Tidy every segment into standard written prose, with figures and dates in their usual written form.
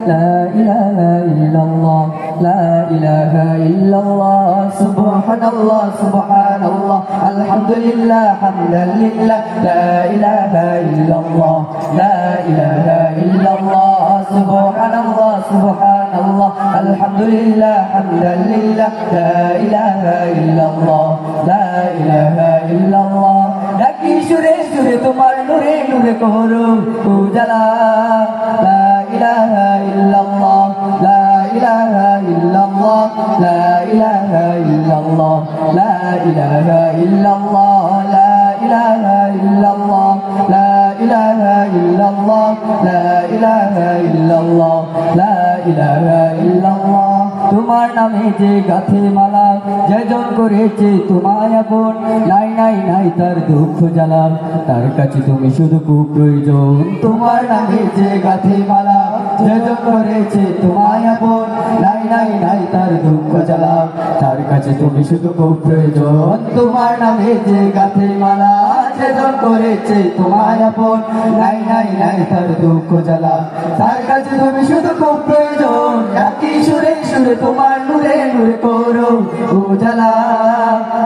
لا إله إلا الله لا إله إلا الله سبحان الله سبحان الله الحمد لله حمدا لله لا إله إلا الله لا إله إلا الله سبحان الله سبحان الله الحمد لله حمدا لله لا إله إلا الله لا إله إلا الله ডাকি সুরে সুরে তোমার নূরে নূরে করো উজালা লা ইলাহা ইল্লাল্লাহ লা ইলাহা ইল্লাল্লাহ লা ইলাহা ইল্লাল্লাহ লা ইলাহা ইল্লাল্লাহ লা ইলাহা ইল্লাল্লাহ লা ইলাহা ইল্লাল্লাহ লা ইলাহা ইল্লাল্লাহ লা ইলাহা ইল্লাল্লাহ তোমার নামে যে গাথে মালা যেজন করেছে তোমায় আপন নাই নাই নাই তার দুঃখ জ্বালা তার কাছে তুমি শুধু খুব প্রয়োজন তোমার নামে যে গাথে মালা যেজন করেছে তোমায় আপন নাই নাই নাই তার দুঃখ জ্বালা তার কাছে তুমি শুধু খুব প্রয়োজন তোমার নামে যে গাথে মালা যেজন করেছে তোমায় আপন নাই নাই নাই তার দুঃখ জ্বালা তার কাছে তুমি শুধু খুব প্রয়োজন ডাকি সুরে সুরে তোমার নূরে নূরে করো উজালা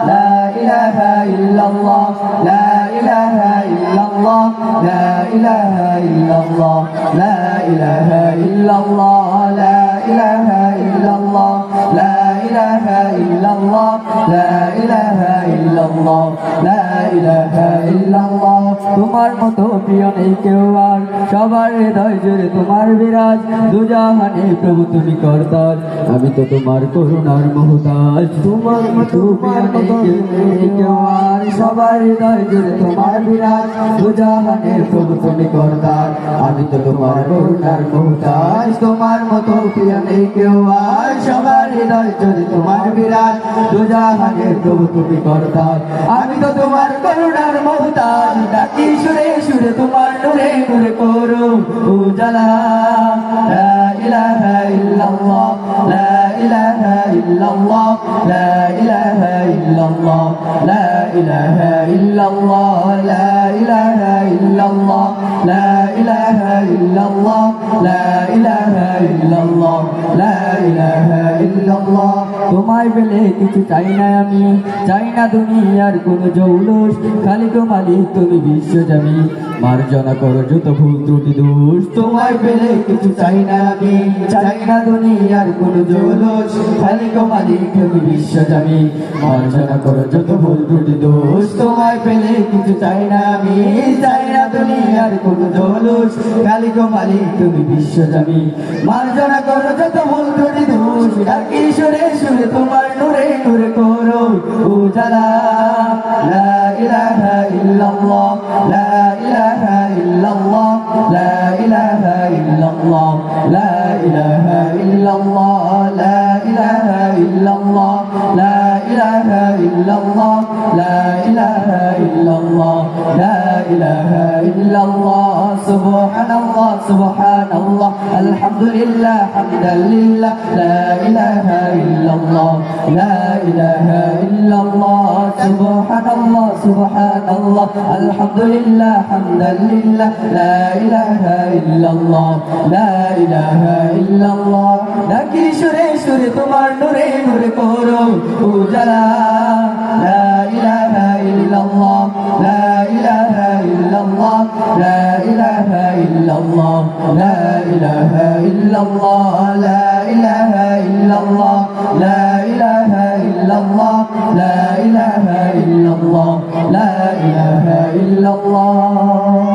লা ইলাহা ইল্লাল্লাহ লা ইলাহা ইল্লাল্লাহ লা ইলাহা ইল্লাল্লাহ লা ইলাহা ইল্লাল্লাহ লা ইলাহা ইল্লাল্লাহ লা ইলাহা ইল্লাল্লাহ লা ইলাহা ইল্লাল্লাহ লা ইলাহা ইল্লাল্লাহ তোমার মতো প্রিয় নেই কেউ আর সবার হৃদয় জুড়ে তোমার বিরাজ দুজাহানে প্রভু তুমি করতার আমি তো তোমার করুণার মহতাজ তোমার মতো প্রিয় নেই কেউ আর সবার হৃদয় জুড়ে তোমার বিরাজ দুজাহানে প্রভু তুমি করতার আমি তো তোমার করুণার মহতাজ তোমার মতো প্রিয় নেই কেউ আর সবার হৃদয় জুড়ে তোমার বিরাজ দুজাহানে প্রভু তুমি করতার আমি তো তোমার করুণার মহতাজ ডাকি সুরে সুরে তোমার নূরে নূরে করো উজালা লা ইলাহা ইল্লাল্লাহ লা ইলাহা ইল্লাল্লাহ লা ইলাহা ইল্লাল্লাহ লা ইলাহা ইল্লাল্লাহ লা ইলাহা ইল্লাল্লাহ লা ইলাহা ইল্লাল্লাহ লা ইলাহা ইল্লাল্লাহ লা ইলাহা ইল্লাল্লাহ তোমায় পেলে কিছু চাই না আমি চাই না দুনিয়ার কোনো জৌলুস খালি তো মালিক তুমি বিশ্বজামি মার্জনা করো যত ভুল ত্রুটি দোষ তোমায় পেলে কিছু চাই না আমি চাই না দুনিয়ার কোনো জৌলুস খালি তো মালিক তুমি বিশ্বজামি মার্জনা করো যত ভুল ত্রুটি দোষ তোমায় পেলে কিছু চাই না আমি চাই না দুনিয়ার কোনো জৌলুস খালি তো মালিক তুমি বিশ্বজামি মার্জনা করো যত ভুল ত্রুটি দোষ ডাকি সুরে সুরে তোমার নূরে নূরে করো উজালা লা ইলাহা ইল্লাল্লাহ লা ইলাহা ইল্লাল্লাহ লা ইলাহা ইল্লাল্লাহ লা ইলাহা ইল্লাল্লাহ লা ইলাহা ইল্লাল্লাহ লা ইলাহা ইল্লাল্লাহ লা ইলাহা ইল্লাল্লাহ লা ইলাহা ইল্লাল্লাহ সুবহানাল্লাহ সুবহানাল্লাহ আলহামদুলিল্লাহ হামদান লিল্লাহ লা ইলাহা ইল্লাল্লাহ লা ইলাহা ইল্লাল্লাহ সুবহানাল্লাহ সুবহানাল্লাহ আলহামদুলিল্লাহ হামদান লিল্লাহ লা ইলাহা ইল্লাল্লাহ লা ইলাহা ইল্লাল্লাহ ডাকি সুরে সুরে তোমার নূরে নূরে করো উজালা লা ইলাহা ইল্লাল্লাহ লা ইলাহা ইল্লাল্লাহ লা ইলাহা ইল্লাল্লাহ লা ইলাহা ইল্লাল্লাহ লা ইলাহা ইল্লাল্লাহ লা ইলাহা ইল্লাল্লাহ লা ইলাহা ইল্লাল্লাহ লা ইলাহা ইল্লাল্লাহ